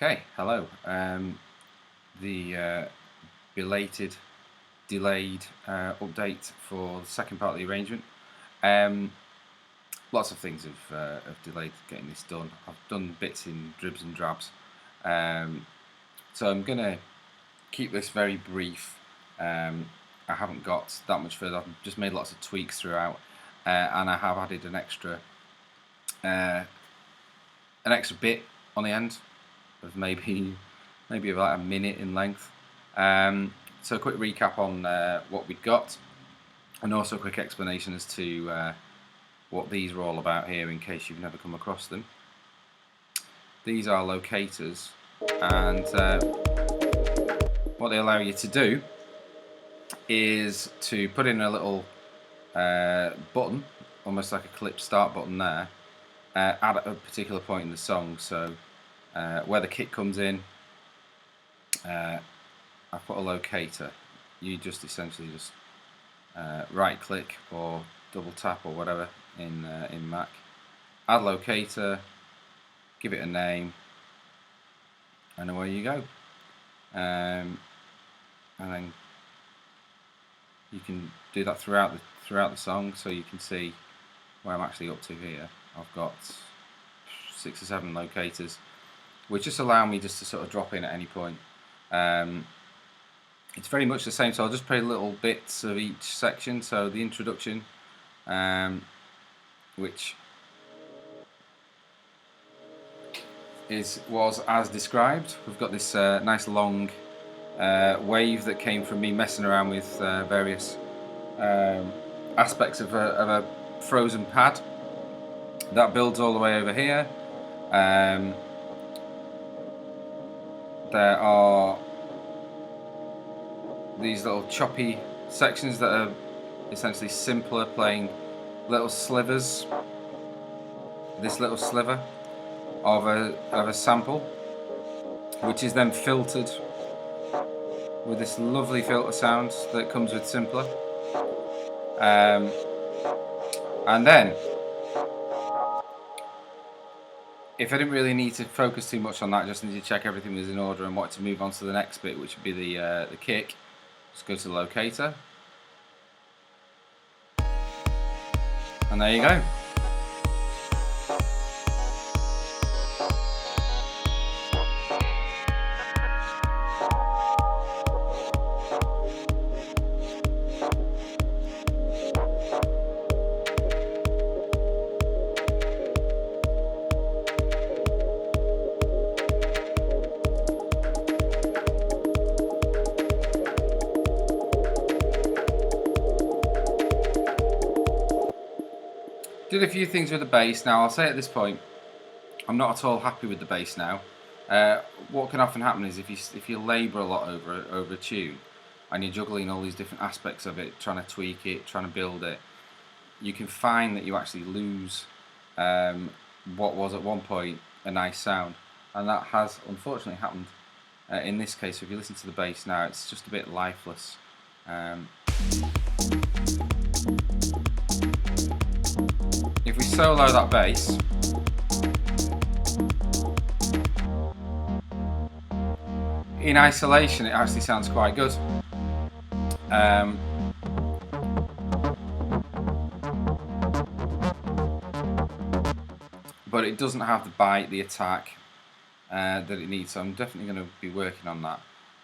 Okay, hello. The belated, delayed update for the second part of the arrangement. Um, Lots of things have delayed getting this done. I've done bits in dribs and drabs, so I'm gonna keep this very brief. I haven't got that much further. I've just made lots of tweaks throughout, and I have added uh, an extra bit on the end of maybe about a minute in length. So a quick recap on what we've got, and also a quick explanation as to what these are all about here, in case you've never come across them. These are locators, and what they allow you to do is to put in a little button, almost like a clip start button there, at a particular point in the song. So where the kick comes in, I put a locator. You just essentially just right click or double tap or whatever in Mac, add locator, give it a name, and away you go. And then you can do that throughout the song, so you can see where I'm actually up to here. I've got 6 or 7 locators, which just allow me just to sort of drop in at any point. It's very much the same, so I'll just play little bits of each section. So the introduction, which was as described. We've got this nice long wave that came from me messing around with various aspects of a frozen pad. That builds all the way over here. There are these little choppy sections that are essentially simpler, playing little slivers. This little sliver of a sample, which is then filtered with this lovely filter sound that comes with Simpler. And then, if I didn't really need to focus too much on that, just need to check everything was in order and wanted to move on to the next bit, which would be the kick. Just go to the locator, and there you go. Did a few things with the bass. Now I'll say at this point, I'm not at all happy with the bass now. What can often happen is if you labour a lot over a tune, and you're juggling all these different aspects of it, trying to tweak it, trying to build it, you can find that you actually lose what was at one point a nice sound, and that has unfortunately happened in this case. So if you listen to the bass now, it's just a bit lifeless. If we solo that bass, in isolation it actually sounds quite good. But it doesn't have the bite, the attack that it needs, so I'm definitely going to be working on that.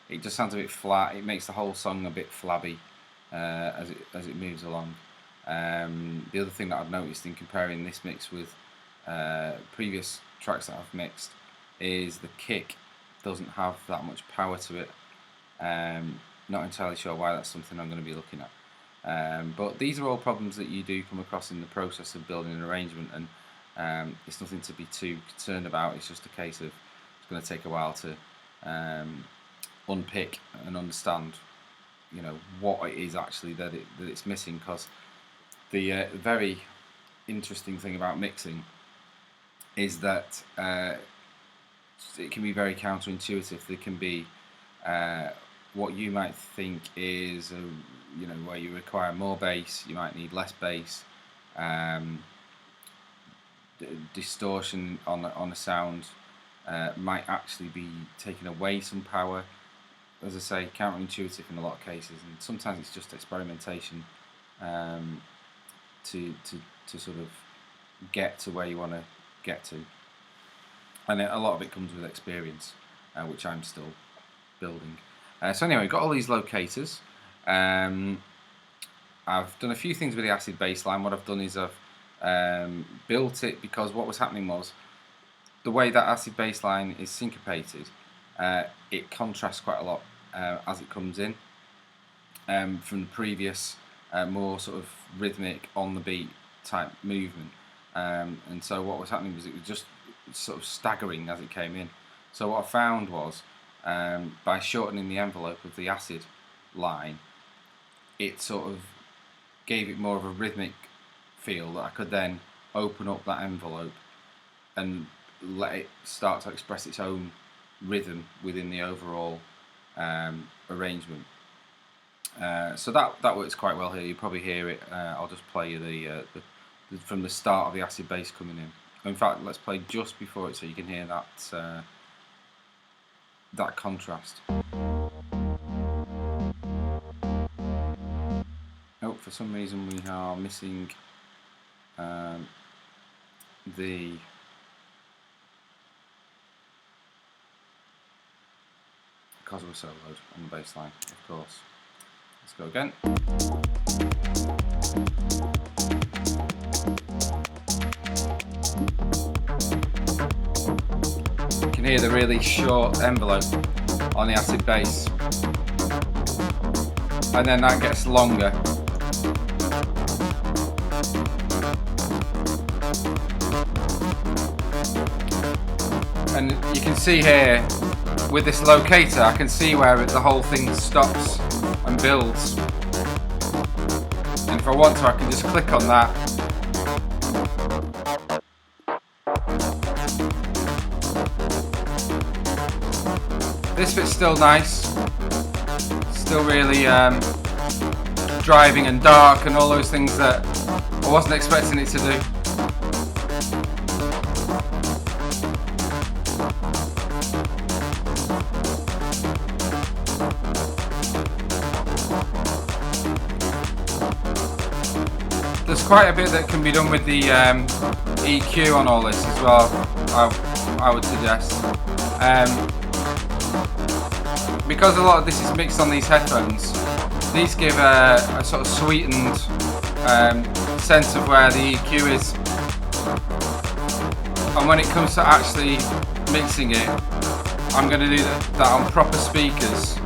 It just sounds a bit flat. It makes the whole song a bit flabby as it moves along. The other thing that I've noticed in comparing this mix with previous tracks that I've mixed is the kick doesn't have that much power to it. Not entirely sure why. That's something I'm going to be looking at. But these are all problems that you do come across in the process of building an arrangement, and it's nothing to be too concerned about. It's just a case of it's going to take a while to unpick and understand, you know, what it is actually that it's missing. Because the very interesting thing about mixing is that it can be very counterintuitive. There can be what you might think is, you know, where you require more bass, you might need less bass. Distortion on a sound might actually be taking away some power. As I say, counterintuitive in a lot of cases, and sometimes it's just experimentation to sort of get to where you want to get to. And a lot of it comes with experience, which I'm still building. So anyway, got all these locators. I've done a few things with the acid bass line. What I've done is I've built it because what was happening was the way that acid bass line is syncopated, it contrasts quite a lot as it comes in from the previous more sort of rhythmic on the beat type movement, and so what was happening was it was just sort of staggering as it came in. So what I found was by shortening the envelope of the acid line, it sort of gave it more of a rhythmic feel that I could then open up that envelope and let it start to express its own rhythm within the overall arrangement. So that works quite well here. You probably hear it. I'll just play you the from the start of the acid bass coming in. In fact, let's play just before it so you can hear that that contrast. Oh, for some reason we are missing the because we're soloed on the bass line, of course. Let's go again. You can hear the really short envelope on the acid bass, and then that gets longer. And you can see here with this locator, I can see where the whole thing stops and builds. And if I want to, I can just click on that. This bit's still nice, still really driving and dark and all those things that I wasn't expecting it to do. There's quite a bit that can be done with the EQ on all this as well, I would suggest. Because a lot of this is mixed on these headphones, these give a sort of sweetened sense of where the EQ is. And when it comes to actually mixing it, I'm going to do that on proper speakers.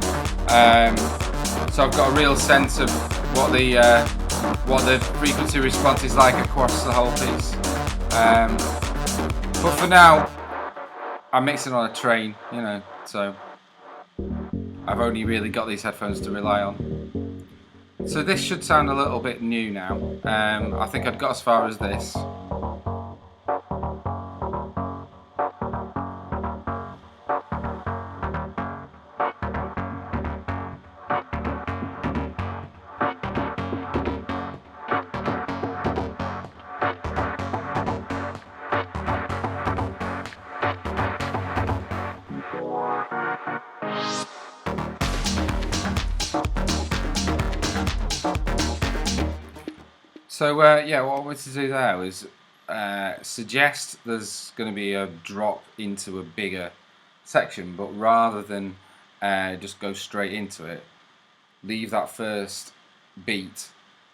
So I've got a real sense of what the frequency response is like across the whole piece. But for now, I'm mixing on a train, you know, so I've only really got these headphones to rely on. So this should sound a little bit new now. I think I'd got as far as this. So yeah, what I wanted to do there was suggest there's going to be a drop into a bigger section, but rather than just go straight into it, leave that first beat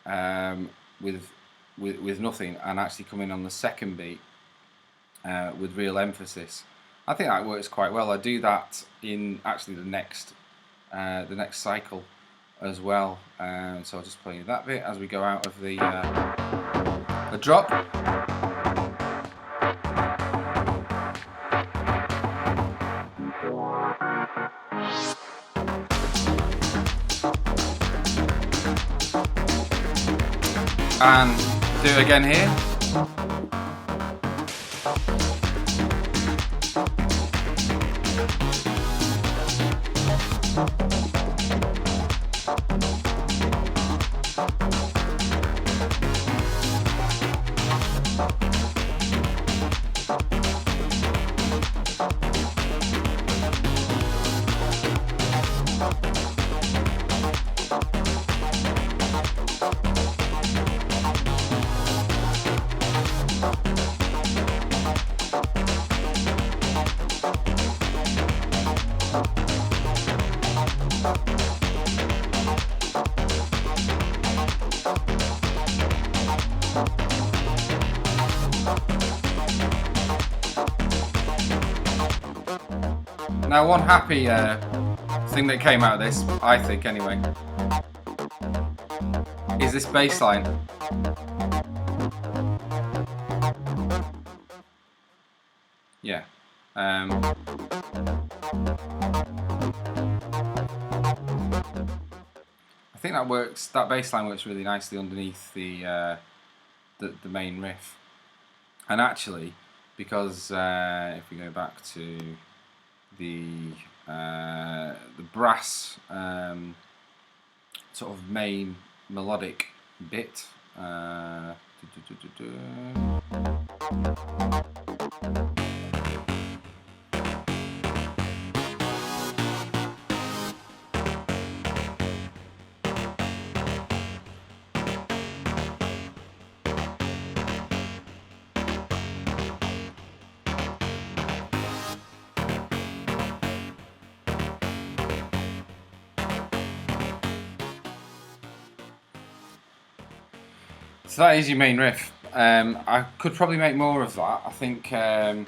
with nothing, and actually come in on the second beat with real emphasis. I think that works quite well. I do that in actually the next cycle as well. So I'll just play you that bit as we go out of the drop. And do it again here. Now, one happy thing that came out of this, I think anyway, is this bass line. Yeah. I think that works. That bass line works really nicely underneath the main riff. And actually, because if we go back to the brass sort of main melodic bit. So that is your main riff. I could probably make more of that. I think that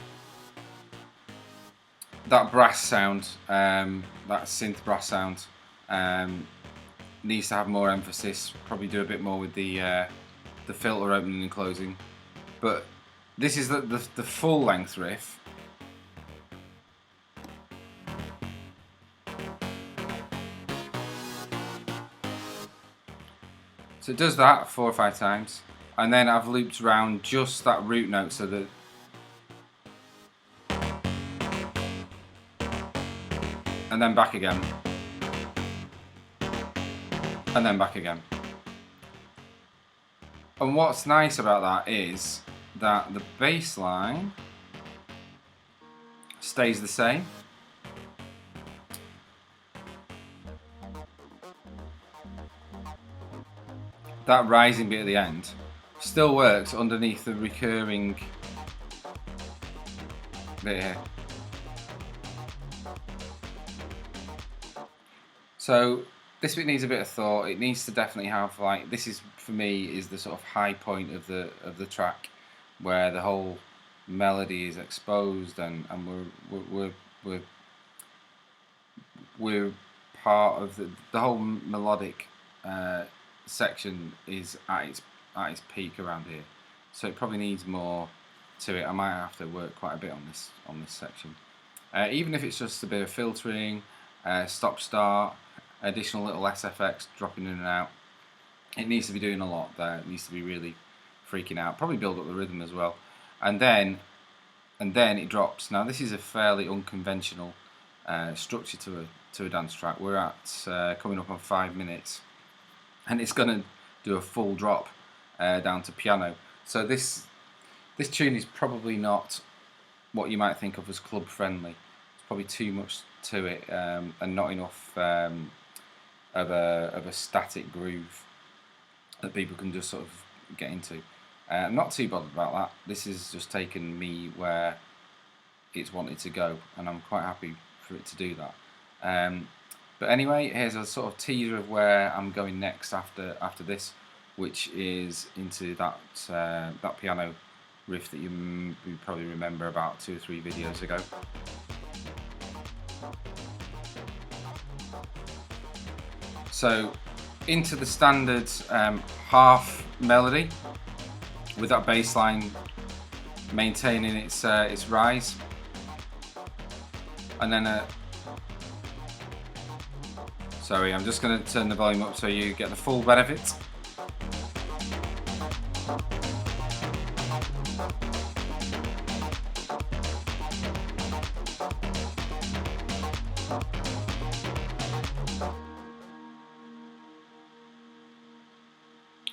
brass sound, that synth brass sound, needs to have more emphasis. Probably do a bit more with the filter opening and closing. But this is the full length riff. So it does that 4 or 5 times, and then I've looped around just that root note so that and then back again, and then back again. And what's nice about that is that the bass line stays the same. That rising bit at the end still works underneath the recurring bit here. So this bit needs a bit of thought. It needs to definitely have, like, this is for me is the sort of high point of the track, where the whole melody is exposed, and we're part of the whole melodic section is at its peak around here. So it probably needs more to it. I might have to work quite a bit on this section, even if it's just a bit of filtering, stop start, additional little SFX dropping in and out. It needs to be doing a lot there. It needs to be really freaking out. Probably build up the rhythm as well, and then it drops. Now this is a fairly unconventional structure to a dance track. We're at coming up on 5 minutes, and it's going to do a full drop down to piano. So this tune is probably not what you might think of as club friendly. It's probably too much to it, and not enough of a static groove that people can just sort of get into. I'm not too bothered about that. This has just taken me where it's wanted to go, and I'm quite happy for it to do that. But anyway, here's a sort of teaser of where I'm going next after this, which is into that piano riff that you probably remember about 2 or 3 videos ago. So into the standard half melody with that bass line maintaining its rise, and then sorry, I'm just going to turn the volume up so you get the full benefit.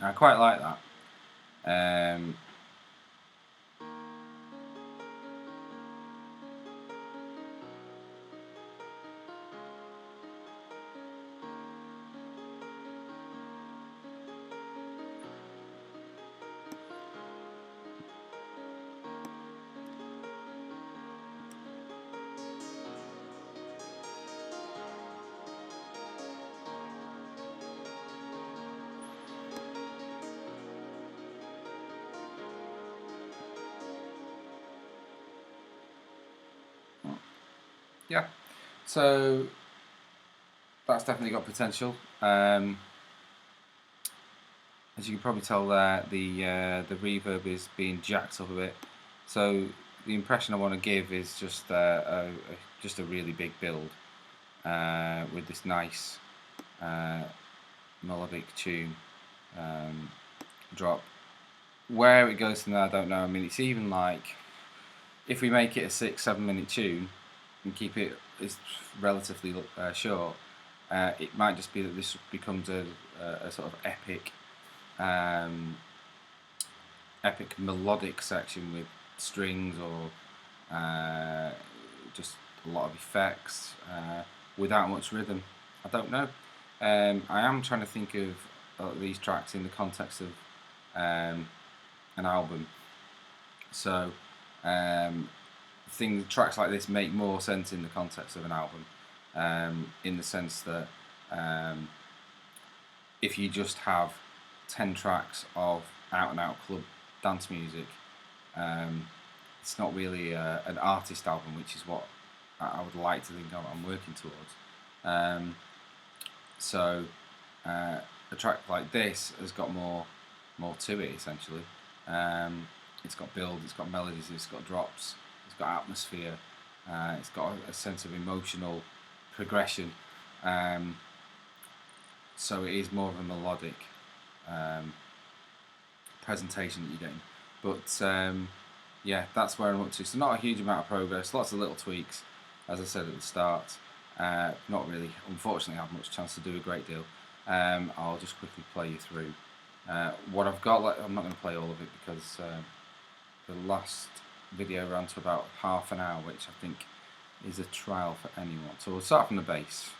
I quite like that. yeah, so that's definitely got potential. As you can probably tell there, the reverb is being jacked up a bit. So the impression I want to give is just a really big build with this nice melodic tune drop. Where it goes from there, I don't know. I mean, it's even like if we make it a 6-7 minute tune and keep it relatively short, it might just be that this becomes a sort of epic melodic section with strings or just a lot of effects without much rhythm. I don't know. I am trying to think of these tracks in the context of an album. So tracks like this make more sense in the context of an album, in the sense that if you just have 10 tracks of out and out club dance music, it's not really an artist album, which is what I would like to think I'm working towards. So a track like this has got more to it, essentially. It's got build, it's got melodies, it's got drops, it's got atmosphere, it's got a sense of emotional progression. So it is more of a melodic presentation that you're getting. But yeah, that's where I'm up to. So not a huge amount of progress, lots of little tweaks, as I said at the start. Not really, unfortunately, have much chance to do a great deal. I'll just quickly play you through what I've got. I'm not going to play all of it because the last video ran to about half an hour, which I think is a trial for anyone. So we'll start from the bass.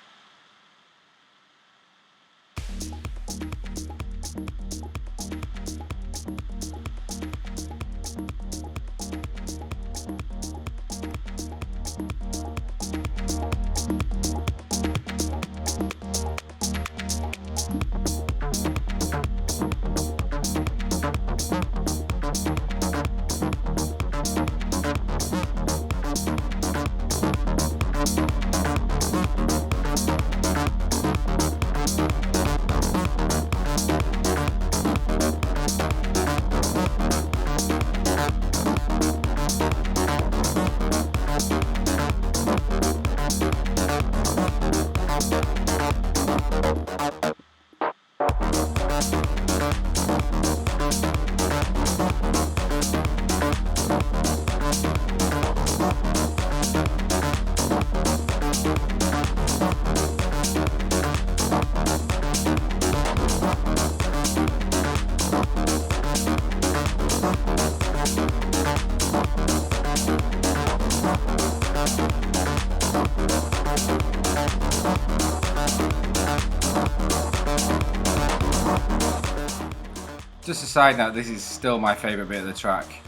Just a side note, this is still my favourite bit of the track,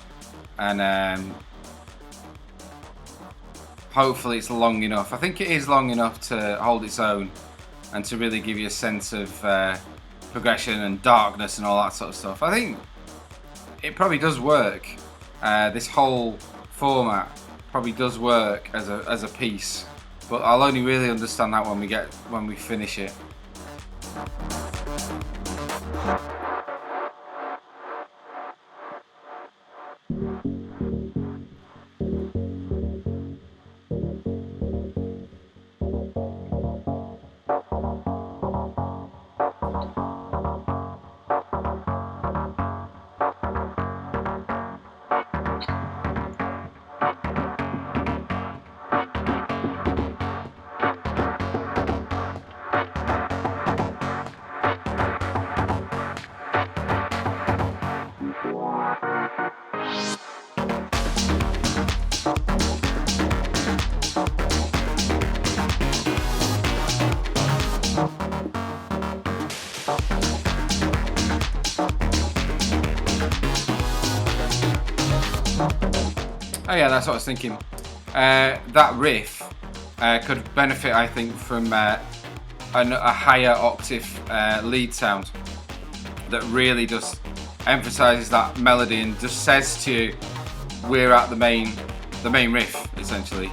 and hopefully it's long enough. I think it is long enough to hold its own and to really give you a sense of progression and darkness and all that sort of stuff. I think it probably does work. This whole format probably does work as a piece, but I'll only really understand that when we finish it. Oh yeah, that's what I was thinking. That riff could benefit, I think, from a higher octave lead sound that really just emphasises that melody and just says to you, we're at the main riff, essentially.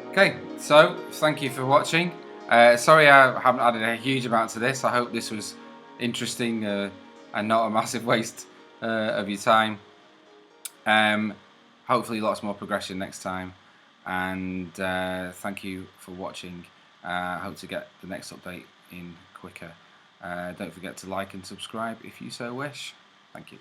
Okay, so thank you for watching. Sorry I haven't added a huge amount to this. I hope this was interesting and not a massive waste of your time. Hopefully lots more progression next time, and thank you for watching. Hope to get the next update in quicker. Don't forget to like and subscribe if you so wish. Thank you.